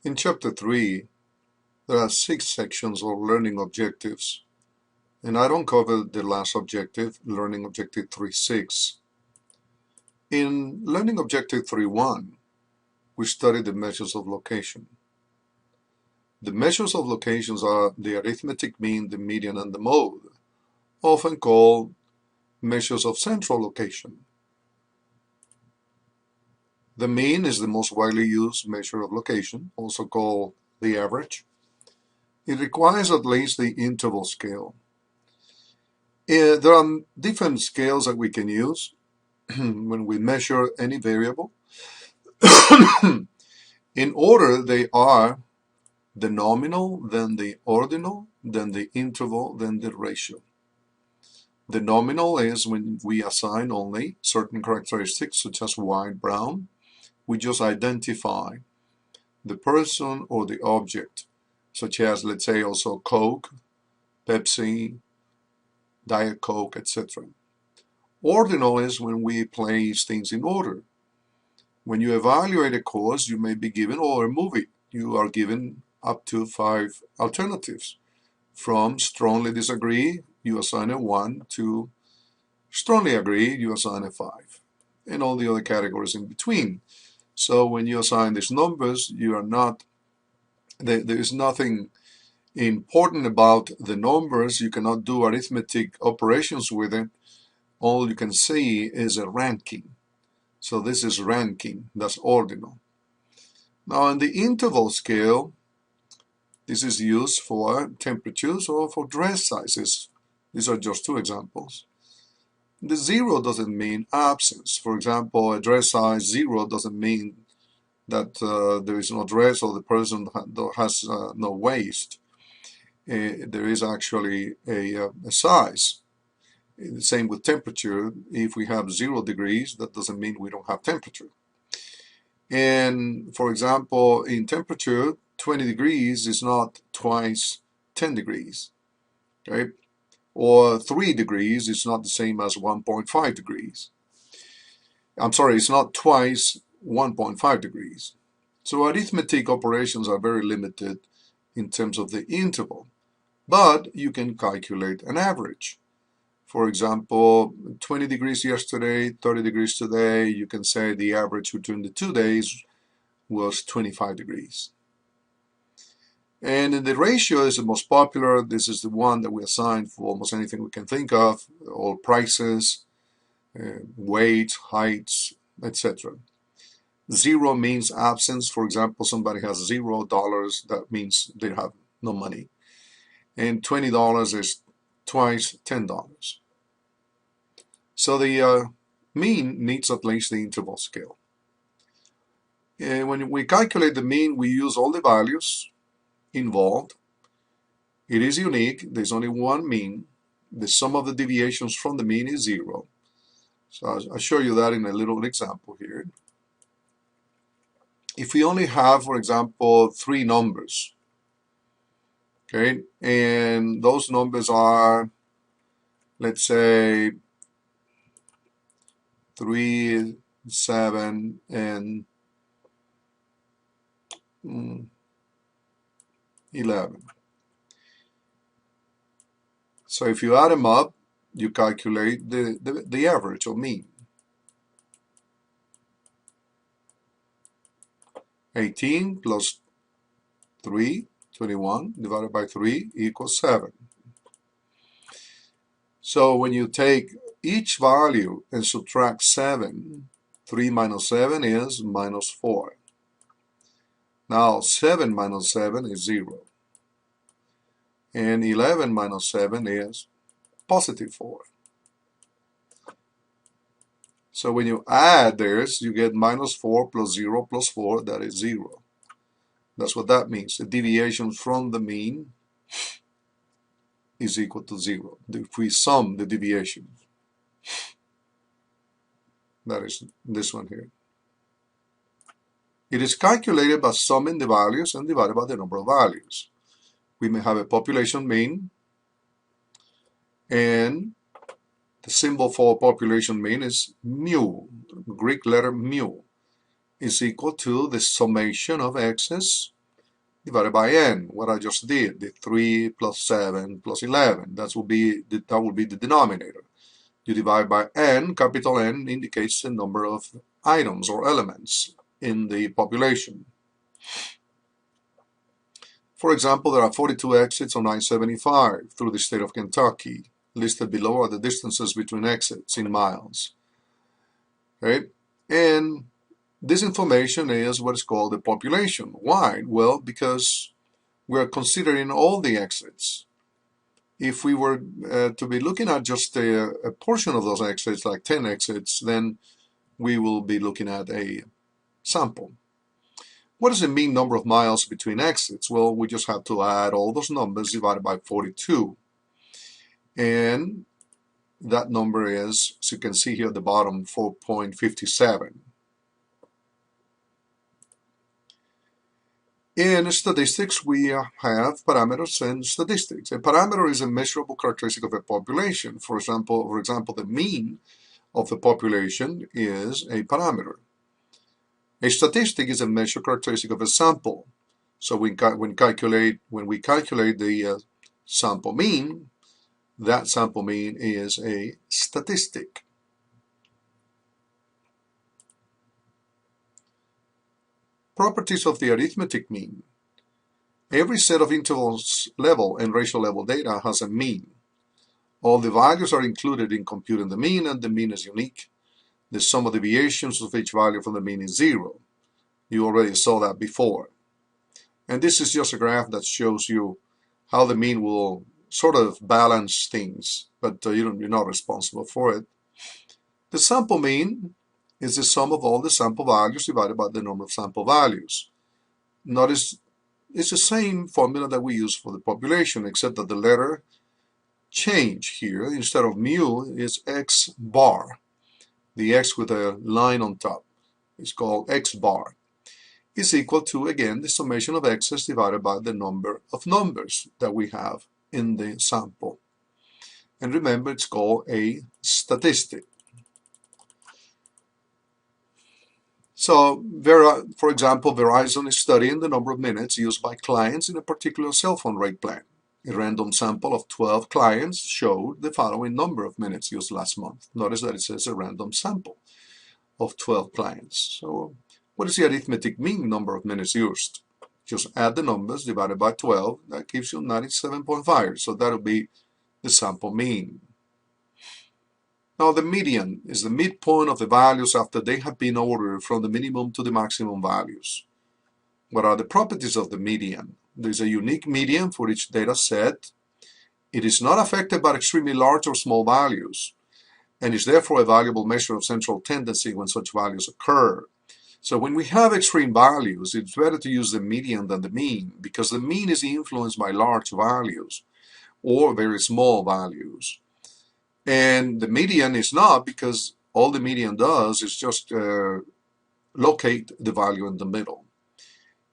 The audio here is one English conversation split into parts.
In Chapter 3, there are 6 sections or learning objectives, and I don't cover the last objective, Learning Objective 3.6. In Learning Objective 3.1, we study the measures of location. The measures of locations are the arithmetic mean, the median, and the mode, often called measures of central location. The mean is the most widely used measure of location, also called the average. It requires at least the interval scale. There are different scales that we can use when we measure any variable. In order, they are the nominal, then the ordinal, then the interval, then the ratio. The nominal is when we assign only certain characteristics such as white, brown. We just identify the person or the object, such as, let's say, also Coke, Pepsi, Diet Coke, etc. Ordinal is when we place things in order. When you evaluate a course, you may be given, or a movie, you are given up to 5 alternatives. From strongly disagree, you assign a 1, to strongly agree, you assign a 5, and all the other categories in between. So when you assign these numbers, you are not, there is nothing important about the numbers. You cannot do arithmetic operations with it. All you can see is a ranking. So this is ranking, that's ordinal. Now in the interval scale, this is used for temperatures or for dress sizes. These are just 2 examples. The 0 doesn't mean absence. For example, a dress size 0 doesn't mean that there is no dress or the person has no waist. There is actually a size. The same with temperature. If we have 0 degrees, that doesn't mean we don't have temperature. And for example, in temperature, 20 degrees is not twice 10 degrees. Okay? Or 3 degrees is not the same as 1.5 degrees. I'm sorry, it's not twice 1.5 degrees. So arithmetic operations are very limited in terms of the interval, but you can calculate an average. For example, 20 degrees yesterday, 30 degrees today, you can say the average between the 2 days was 25 degrees. And the ratio is the most popular. This is the one that we assign for almost anything we can think of, all prices, weights, heights, etc. 0 means absence. For example, somebody has $0, that means they have no money. And $20 is twice $10. So the mean needs at least the interval scale. And when we calculate the mean, we use all the values involved. It is unique. There's only one mean. The sum of the deviations from the mean is 0. So I'll show you that in a little example here. If we only have, for example, 3 numbers, okay, and those numbers are, let's say, 3, 7, and 11. So if you add them up, you calculate the average or mean. 18 plus 3, 21, divided by 3 equals 7. So when you take each value and subtract 7, 3 minus 7 is minus 4. Now 7 minus 7 is 0. And 11 minus 7 is positive 4. So when you add this, you get minus 4 plus 0 plus 4, that is 0. That's what that means. The deviation from the mean is equal to 0. If we sum the deviation, that is this one here. It is calculated by summing the values and divided by the number of values. We may have a population mean, and the symbol for population mean is mu, Greek letter mu, is equal to the summation of x's divided by n, what I just did, the 3 plus 7 plus 11. That will be the denominator. You divide by n, capital N indicates the number of items or elements in the population. For example, there are 42 exits on I-75 through the state of Kentucky. Listed below are the distances between exits in miles. Okay? And this information is what is called the population. Why? Well, because we're considering all the exits. If we were to be looking at just a portion of those exits, like 10 exits, then we will be looking at a sample. What is the mean number of miles between exits? Well, we just have to add all those numbers divided by 42. And that number is, as you can see here at the bottom, 4.57. In statistics, we have parameters and statistics. A parameter is a measurable characteristic of a population. For example, the mean of the population is a parameter. A statistic is a measured characteristic of a sample. So when we calculate the sample mean, that sample mean is a statistic. Properties of the arithmetic mean. Every set of intervals level and ratio level data has a mean. All the values are included in computing the mean, and the mean is unique. The sum of deviations of each value from the mean is 0. You already saw that before. And this is just a graph that shows you how the mean will sort of balance things, but you're not responsible for it. The sample mean is the sum of all the sample values divided by the number of sample values. Notice it's the same formula that we use for the population, except that the letter change here, instead of mu, is x bar. The x with a line on top is called x bar. Is equal to, again, the summation of x's divided by the number of numbers that we have in the sample. And remember, it's called a statistic. So, for example, Verizon is studying the number of minutes used by clients in a particular cell phone rate plan. A random sample of 12 clients showed the following number of minutes used last month. Notice that it says a random sample of 12 clients. So, what is the arithmetic mean number of minutes used? Just add the numbers divided by 12. That gives you 97.5. So that will be the sample mean. Now the median is the midpoint of the values after they have been ordered from the minimum to the maximum values. What are the properties of the median? There is a unique median for each data set. It is not affected by extremely large or small values, and is therefore a valuable measure of central tendency when such values occur. So when we have extreme values, it's better to use the median than the mean, because the mean is influenced by large values or very small values. And the median is not, because all the median does is just locate the value in the middle.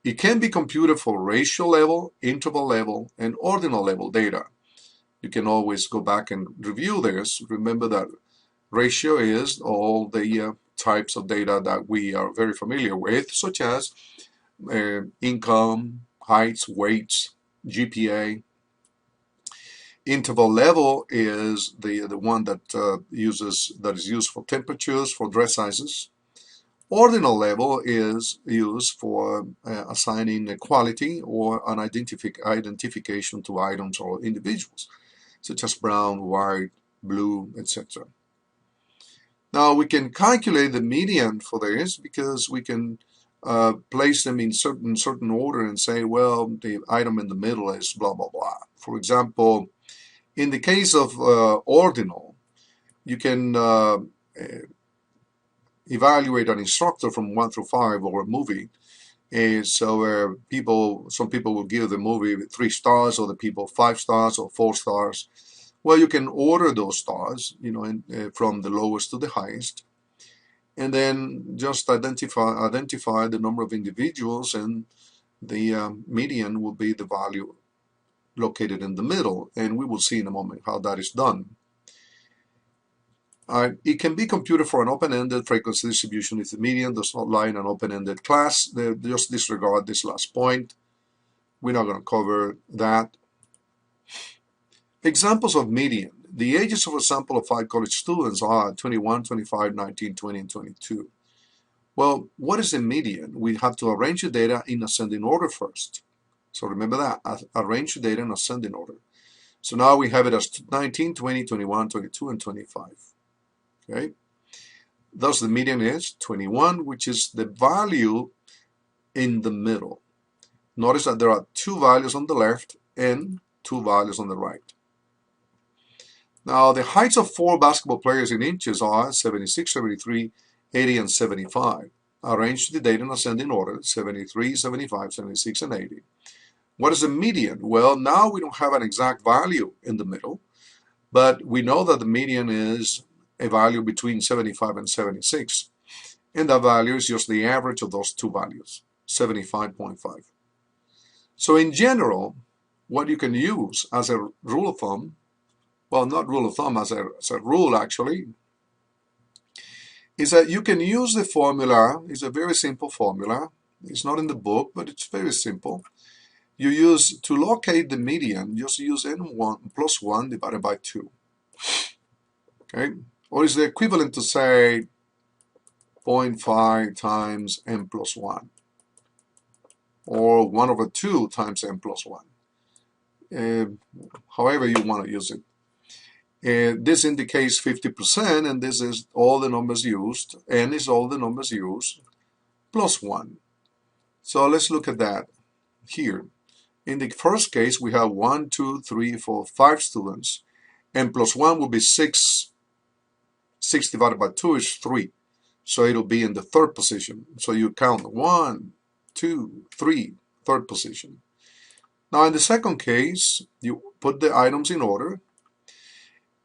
It can be computed for ratio level, interval level, and ordinal level data. You can always go back and review this. Remember that ratio is all the types of data that we are very familiar with, such as income, heights, weights, GPA. Interval level is the one that is used for temperatures, for dress sizes. Ordinal level is used for assigning a quality or an identification to items or individuals, such as brown, white, blue, etc. Now we can calculate the median for this, because we can place them in certain order and say, well, the item in the middle is blah blah blah. For example, in the case of ordinal, you can evaluate an instructor from 1 through 5 or a movie. And so some people will give the movie 3 stars, other people 5 stars or 4 stars. Well, you can order those stars, from the lowest to the highest, and then just identify the number of individuals, and the median will be the value located in the middle, and we will see in a moment how that is done. It can be computed for an open-ended frequency distribution if the median does not lie in an open-ended class. Just disregard this last point. We're not going to cover that. Examples of median. The ages of a sample of 5 college students are 21, 25, 19, 20, and 22. Well, what is the median? We have to arrange the data in ascending order first. So remember that, arrange the data in ascending order. So now we have it as 19, 20, 21, 22, and 25. Okay? Thus the median is 21, which is the value in the middle. Notice that there are 2 values on the left and 2 values on the right. Now the heights of 4 basketball players in inches are 76, 73, 80, and 75. Arrange the data in ascending order, 73, 75, 76, and 80. What is the median? Well, now we don't have an exact value in the middle, but we know that the median is a value between 75 and 76. And that value is just the average of those 2 values, 75.5. So in general, what you can use as a rule of thumb, well, not rule of thumb, as a rule actually, is that you can use the formula. It's a very simple formula. It's not in the book, but it's very simple. You use, to locate the median, just use n1 plus 1 divided by 2. Okay? Or is the equivalent to say 0.5 times n plus 1. Or 1 over 2 times n plus 1. However you want to use it. This indicates 50%, and this is all the numbers used. N is all the numbers used, plus 1. So let's look at that here. In the first case, we have 1, 2, 3, 4, 5 students. N plus 1 will be 6. 6 divided by 2 is 3. So it'll be in the third position. So you count 1, 2, 3, third position. Now in the second case, you put the items in order.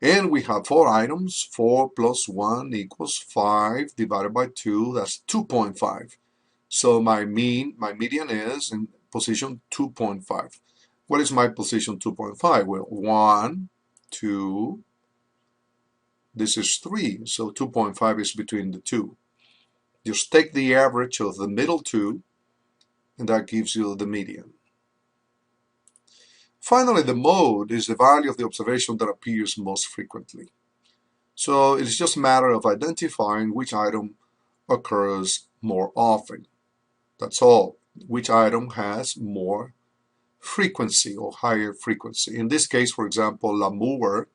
And we have 4 items. 4 plus 1 equals 5 divided by 2. That's 2.5. So my median is in position 2.5. What is my position 2.5? Well, 1, 2, this is 3. So 2.5 is between the 2. Just take the average of the middle 2, and that gives you the median. Finally, the mode is the value of the observation that appears most frequently. So it's just a matter of identifying which item occurs more often. That's all. Which item has more frequency or higher frequency. In this case, for example, l'amour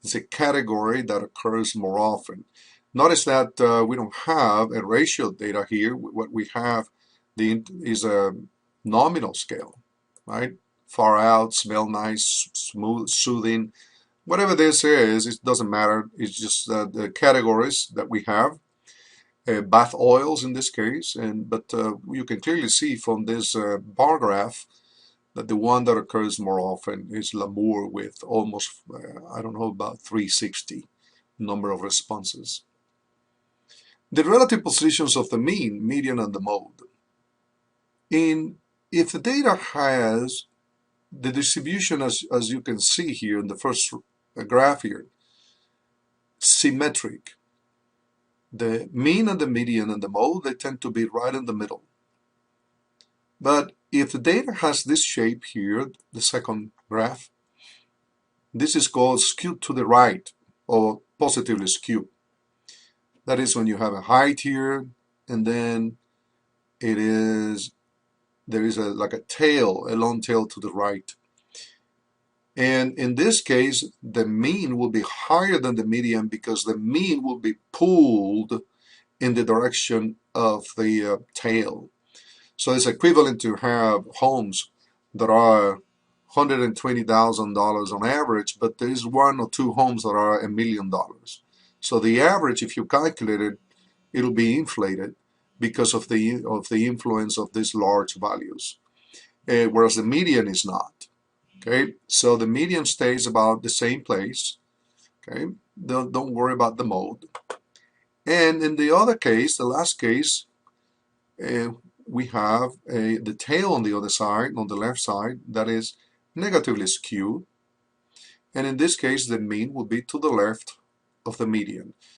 is a category that occurs more often. Notice that we don't have a ratio data here. What we have is a nominal scale, right? Far out, smell nice, smooth, soothing. Whatever this is, it doesn't matter. It's just the categories that we have. Bath oils in this case, but you can clearly see from this bar graph that the one that occurs more often is l'amour with almost, I don't know, about 360 number of responses. The relative positions of the mean, median, and the mode. If the data has the distribution, as you can see here in the first graph here, symmetric, the mean and the median and the mode, they tend to be right in the middle. But if the data has this shape here, the second graph, this is called skewed to the right or positively skewed. That is when you have a height here, and then there is like a tail, a long tail to the right. And in this case, the mean will be higher than the median because the mean will be pulled in the direction of the tail. So it's equivalent to have homes that are $120,000 on average, but there is 1 or 2 homes that are $1 million. So the average, if you calculate it, it'll be inflated because of the influence of these large values, whereas the median is not. Okay, so the median stays about the same place. Okay, don't worry about the mode. And in the other case, the last case, we have the tail on the other side, on the left side, that is negatively skewed. And in this case, the mean will be to the left of the median.